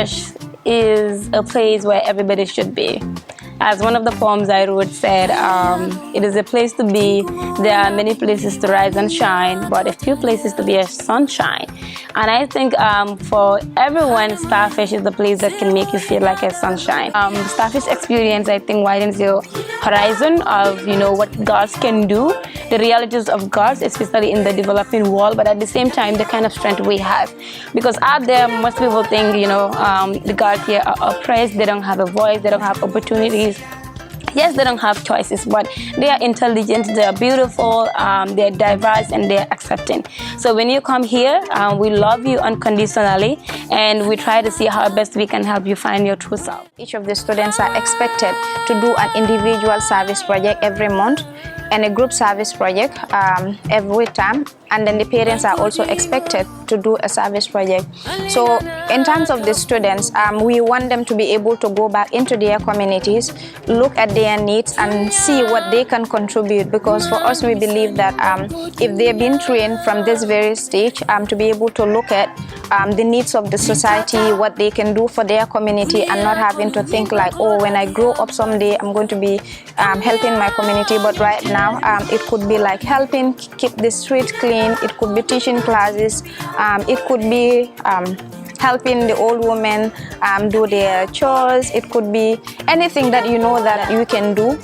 Starfish is a place where everybody should be. As one of the poems I wrote said, it is a place to be. There are many places to rise and shine, but a few places to be a sunshine. And I think for everyone, Starfish is the place that can make you feel like a sunshine. The Starfish experience, I think, widens your horizon of what girls can do, the realities of girls, especially in the developing world, but at the same time, the kind of strength we have. Because out there, most people think, the girls here are oppressed, they don't have a voice, they don't have opportunities. Yes, they don't have choices, but they are intelligent, they are beautiful, they're diverse, and they're accepting. So when you come here, we love you unconditionally, and we try to see how best we can help you find your true self. Each of the students are expected to do an individual service project every month and a group service project every term, and then the parents are also expected to do a service project. So in terms of the students, we want them to be able to go back into their communities, look at their needs and see what they can contribute, because for us we believe that if they've been trained from this very stage to be able to look at the needs of the society, what they can do for their community, and not having to think like, oh, when I grow up someday I'm going to be helping my community. But right now it could be like helping keep the street clean, it could be teaching classes, it could be helping the old women do their chores. It could be anything that you know that you can do,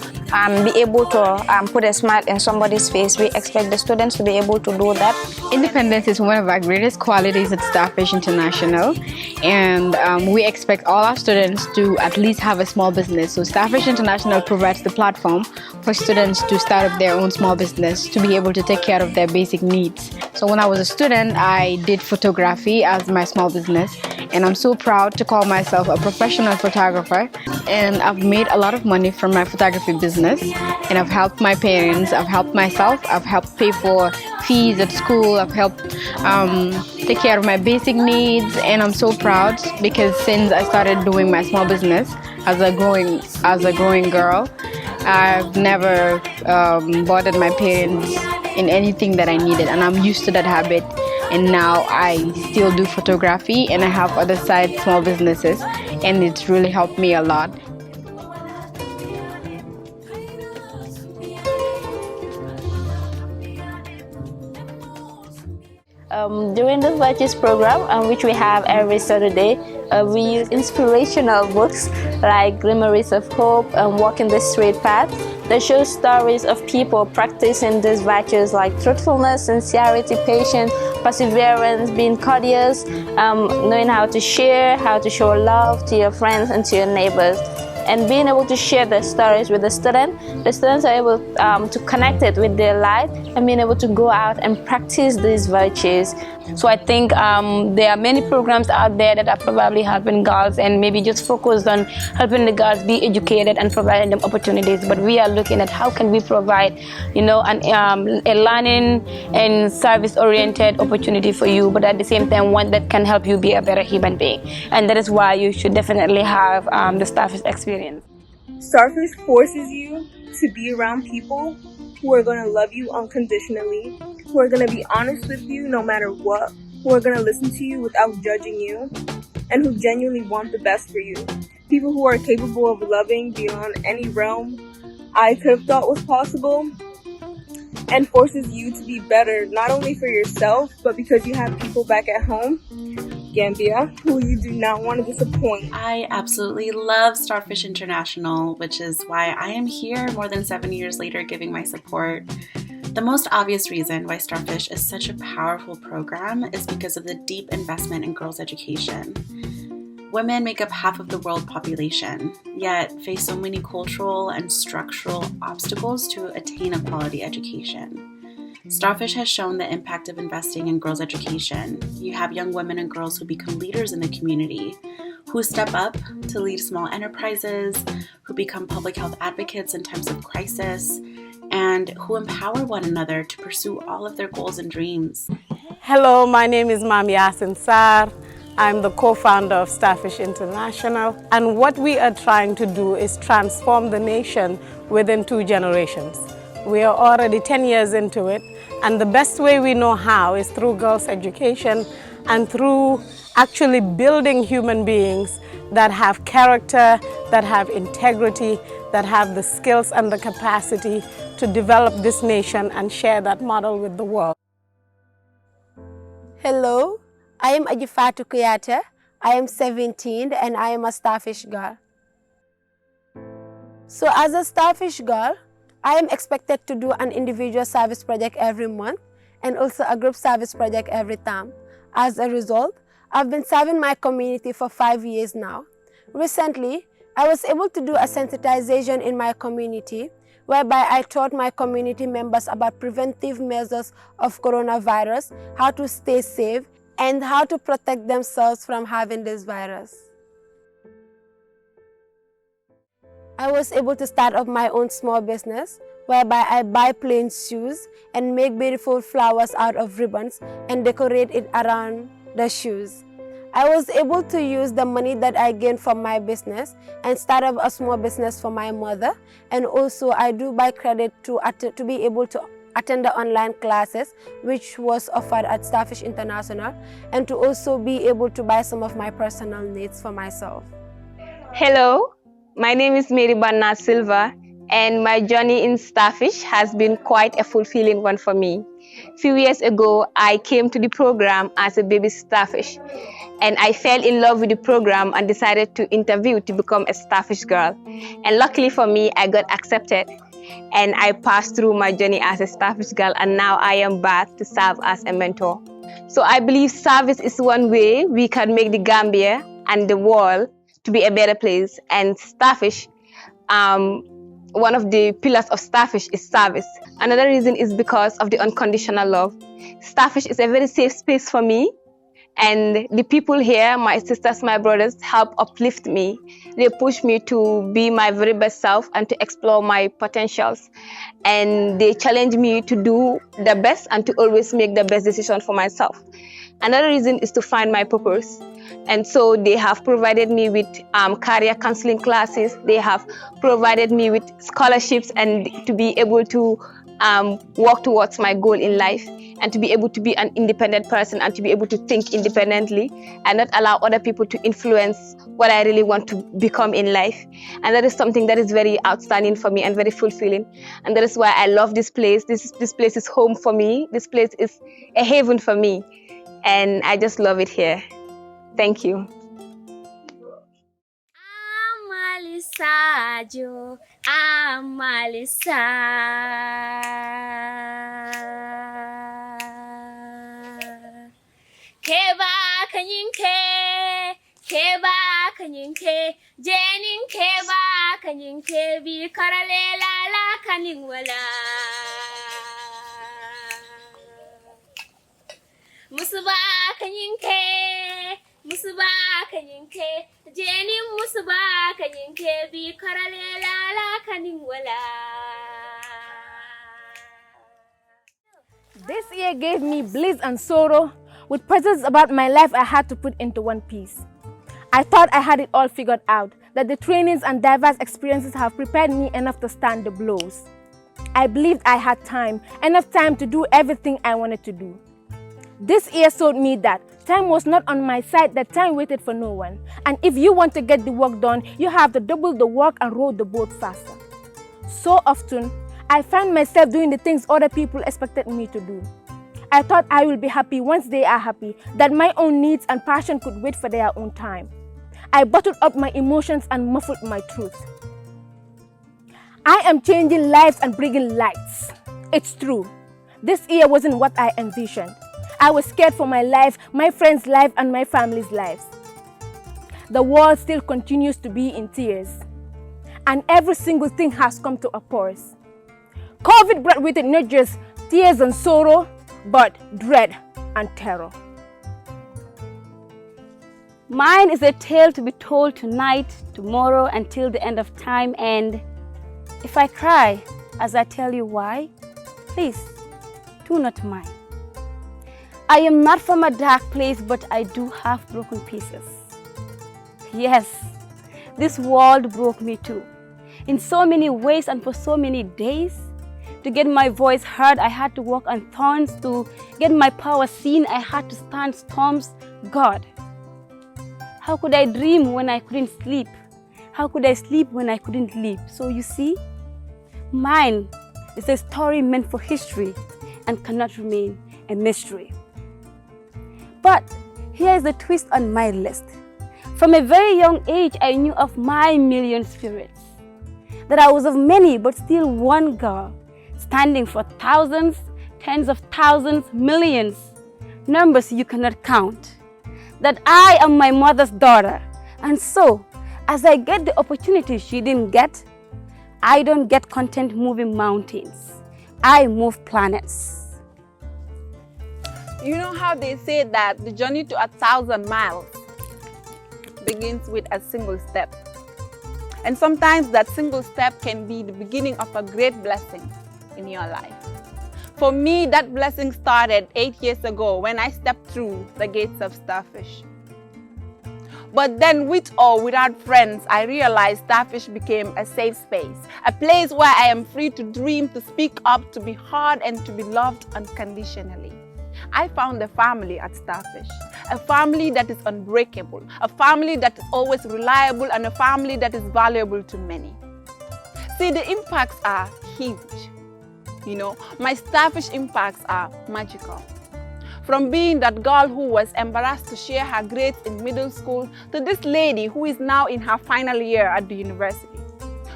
be able to put a smile in somebody's face. We expect the students to be able to do that. Independence is one of our greatest qualities at Starfish International, and we expect all our students to at least have a small business. So Starfish International provides the platform for students to start up their own small business, to be able to take care of their basic needs. So when I was a student, I did photography as my small business, and I'm so proud to call myself a professional photographer. And I've made a lot of money from my photography business, and I've helped my parents, I've helped myself, I've helped pay for fees at school, I've helped take care of my basic needs, and I'm so proud because since I started doing my small business as a growing girl, I've never bothered my parents in anything that I needed, and I'm used to that habit. And now I still do photography, and I have other side small businesses, and it's really helped me a lot. During the Virtues program, which we have every Saturday, we use inspirational books like Glimmers of Hope and Walking the Straight Path that show stories of people practicing these virtues like truthfulness, sincerity, patience, perseverance, being courteous, knowing how to share, how to show love to your friends and to your neighbors. And being able to share the stories with the students are able to connect it with their life and being able to go out and practice these virtues. So I think there are many programs out there that are probably helping girls and maybe just focused on helping the girls be educated and providing them opportunities. But we are looking at how can we provide, a learning and service-oriented opportunity for you, but at the same time one that can help you be a better human being. And that is why you should definitely have the Starfish experience. Starfish forces you to be around people who are going to love you unconditionally, who are going to be honest with you no matter what, who are going to listen to you without judging you, and who genuinely want the best for you. People who are capable of loving beyond any realm I could have thought was possible, and forces you to be better, not only for yourself, but because you have people back at home, Gambia, who you do not want to disappoint. I absolutely love Starfish International, which is why I am here more than 7 years later giving my support. The most obvious reason why Starfish is such a powerful program is because of the deep investment in girls' education. Women make up half of the world population, yet face so many cultural and structural obstacles to attain a quality education. Starfish has shown the impact of investing in girls' education. You have young women and girls who become leaders in the community, who step up to lead small enterprises, who become public health advocates in times of crisis, and who empower one another to pursue all of their goals and dreams. Hello, my name is Mam Yasin Sar. I'm the co-founder of Starfish International, and what we are trying to do is transform the nation within 2 generations. We are already 10 years into it, and the best way we know how is through girls' education and through actually building human beings that have character, that have integrity, that have the skills and the capacity to develop this nation and share that model with the world. Hello, I am Ajifatu Kuyata. I am 17 and I am a Starfish girl. So as a Starfish girl, I am expected to do an individual service project every month and also a group service project every term. As a result, I've been serving my community for 5 years now. Recently, I was able to do a sensitization in my community whereby I taught my community members about preventive measures of coronavirus, how to stay safe, and how to protect themselves from having this virus. I was able to start up my own small business whereby I buy plain shoes and make beautiful flowers out of ribbons and decorate it around the shoes. I was able to use the money that I gained from my business and start up a small business for my mother, and also I do buy credit to be able to attend the online classes which was offered at Starfish International, and to also be able to buy some of my personal needs for myself. Hello, my name is Mary Banna Silva, and my journey in Starfish has been quite a fulfilling one for me. A few years ago, I came to the program as a baby Starfish, and I fell in love with the program and decided to interview to become a Starfish girl. And luckily for me, I got accepted, and I passed through my journey as a Starfish girl, and now I am back to serve as a mentor. So I believe service is one way we can make the Gambia and the world to be a better place, and Starfish, one of the pillars of Starfish is service. Another reason is because of the unconditional love. Starfish is a very safe space for me, and the people here, my sisters, my brothers, help uplift me. They push me to be my very best self and to explore my potentials. And they challenge me to do the best and to always make the best decision for myself. Another reason is to find my purpose. And so they have provided me with career counseling classes. They have provided me with scholarships and to be able to work towards my goal in life, and to be able to be an independent person and to be able to think independently and not allow other people to influence what I really want to become in life. And that is something that is very outstanding for me and very fulfilling. And that is why I love this place. This place is home for me. This place is a haven for me. And I just love it here. Thank you. Amalisajo, Amalisa. Keba kanyinke, Jenin keba kanyinke, bi karalela la kaningwala. Musuba kanyinke, Jenny musuba kanyinke, bi karalela la kaningwala. This year gave me bliss and sorrow. With puzzles about my life I had to put into one piece. I thought I had it all figured out, that the trainings and diverse experiences have prepared me enough to stand the blows. I believed I had enough time to do everything I wanted to do. This year showed me that time was not on my side, that time waited for no one. And if you want to get the work done, you have to double the work and row the boat faster. So often, I find myself doing the things other people expected me to do. I thought I will be happy once they are happy, that my own needs and passion could wait for their own time. I bottled up my emotions and muffled my truth. I am changing lives and bringing lights. It's true. This year wasn't what I envisioned. I was scared for my life, my friends' life, and my family's lives. The world still continues to be in tears, and every single thing has come to a pause. COVID brought with it not just tears and sorrow, but dread and terror. Mine is a tale to be told tonight, tomorrow, until the end of time. And if I cry as I tell you why, please do not mind. I am not from a dark place, but I do have broken pieces. Yes, this world broke me too, in so many ways and for so many days. To get my voice heard, I had to walk on thorns. To get my power seen, I had to stand storms. God, How could I dream when I couldn't sleep? How could I sleep when I couldn't live? So you see, mine is a story meant for history and cannot remain a mystery. But here is the twist on my list. From a very young age, I knew of my million spirits, that I was of many, but still one girl, standing for thousands, tens of thousands, millions, numbers you cannot count. That I am my mother's daughter. And so, as I get the opportunity she didn't get, I don't get content moving mountains. I move planets. You know how they say that the journey to 1,000 miles begins with a single step. And sometimes that single step can be the beginning of a great blessing in your life. For me, that blessing started 8 years ago when I stepped through the gates of Starfish. But then, with or without friends, I realized Starfish became a safe space, a place where I am free to dream, to speak up, to be heard, and to be loved unconditionally. I found a family at Starfish, a family that is unbreakable, a family that is always reliable, and a family that is valuable to many. See, the impacts are huge. You know, my Starfish impacts are magical. From being that girl who was embarrassed to share her grades in middle school to this lady who is now in her final year at the university.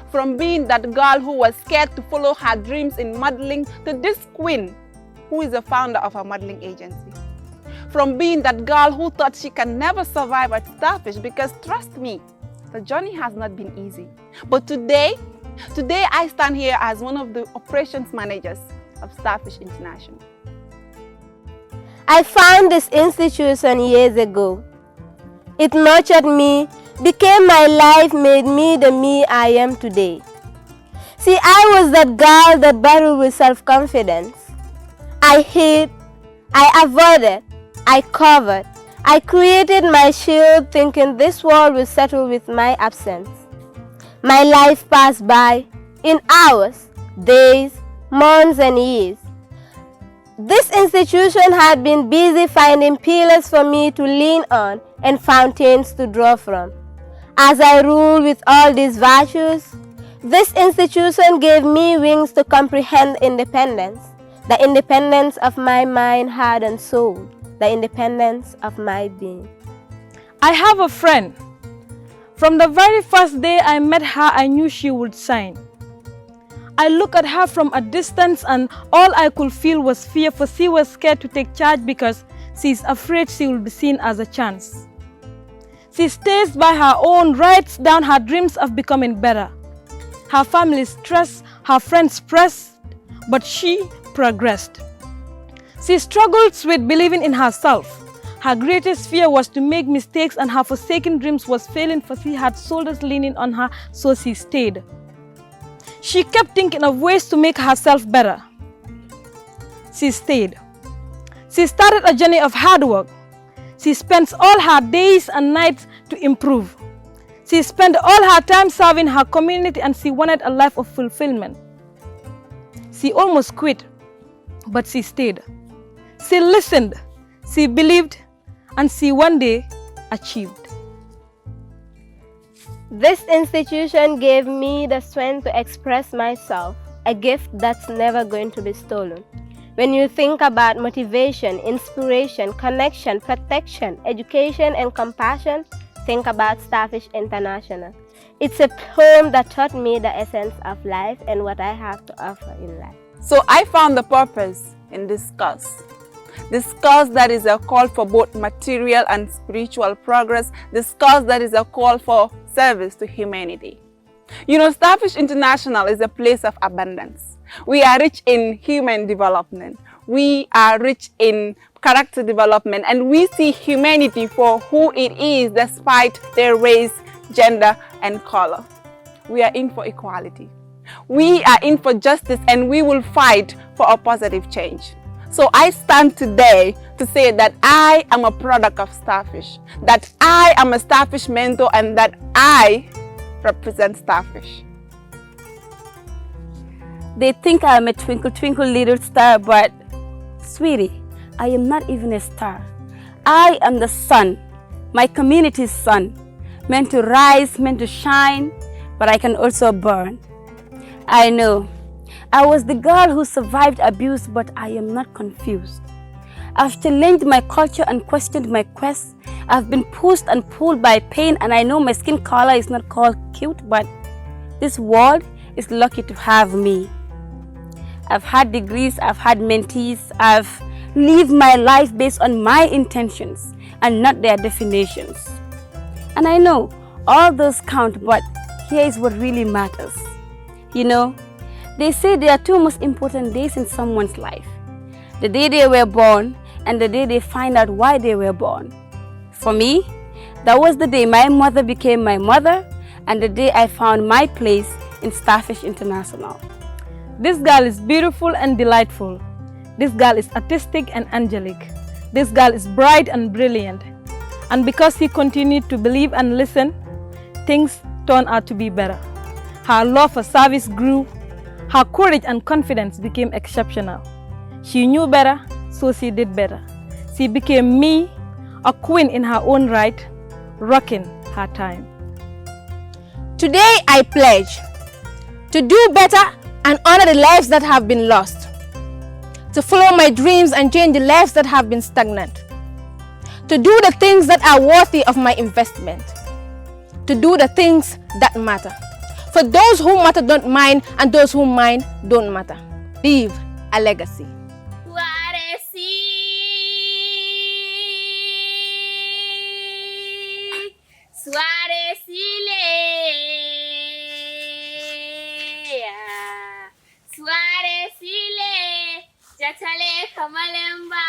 From being that girl who was scared to follow her dreams in modeling to this queen who is the founder of a modeling agency. From being that girl who thought she can never survive at Starfish, because trust me, the journey has not been easy. But today I stand here as one of the operations managers of Starfish International. I found this institution years ago. It nurtured me, became my life, made me the me I am today. See, I was that girl that battled with self-confidence. I hid, I avoided, I covered. I created my shield thinking this world will settle with my absence. My life passed by in hours, days, months and years. This institution had been busy finding pillars for me to lean on and fountains to draw from. As I ruled with all these virtues, this institution gave me wings to comprehend independence, the independence of my mind, heart and soul, the independence of my being. I have a friend. From the very first day I met her, I knew she would shine. I looked at her from a distance and all I could feel was fear, for she was scared to take charge because she is afraid she will be seen as a chance. She stays by her own, writes down her dreams of becoming better. Her family stressed, her friends pressed, but she progressed. She struggles with believing in herself. Her greatest fear was to make mistakes and her forsaken dreams was failing, for she had shoulders leaning on her, so she stayed. She kept thinking of ways to make herself better. She stayed. She started a journey of hard work. She spent all her days and nights to improve. She spent all her time serving her community and she wanted a life of fulfillment. She almost quit, but she stayed. She listened, she believed, and she one day achieved. This institution gave me the strength to express myself, a gift that's never going to be stolen. When you think about motivation, inspiration, connection, protection, education, and compassion, think about Starfish International. It's a home that taught me the essence of life and what I have to offer in life. So I found the purpose in this cause. This cause that is a call for both material and spiritual progress. This cause that is a call for service to humanity. You know, Starfish International is a place of abundance. We are rich in human development. We are rich in character development, and we see humanity for who it is despite their race, gender, and color. We are in for equality. We are in for justice, and we will fight for a positive change. So I stand today to say that I am a product of Starfish, that I am a Starfish mentor, and that I represent Starfish. They think I am a twinkle, twinkle little star, but sweetie, I am not even a star. I am the sun, my community's sun, meant to rise, meant to shine, but I can also burn. I know, I was the girl who survived abuse, but I am not confused. I've challenged my culture and questioned my quest. I've been pushed and pulled by pain, and I know my skin color is not called cute, but this world is lucky to have me. I've had degrees, I've had mentees, I've lived my life based on my intentions and not their definitions. And I know all those count, but here is what really matters. You know, they say there are two most important days in someone's life: the day they were born and the day they find out why they were born. For me, that was the day my mother became my mother and the day I found my place in Starfish International. This girl is beautiful and delightful. This girl is artistic and angelic. This girl is bright and brilliant. And because he continued to believe and listen, things turned out to be better. Her love for service grew. Her courage and confidence became exceptional. She knew better, so she did better. She became me, a queen in her own right, rocking her time. Today I pledge to do better and honor the lives that have been lost, to follow my dreams and change the lives that have been stagnant, to do the things that are worthy of my investment, to do the things that matter. For those who matter don't mind, and those who mind don't matter. Leave a legacy. Suare sile, jatale kamalemba.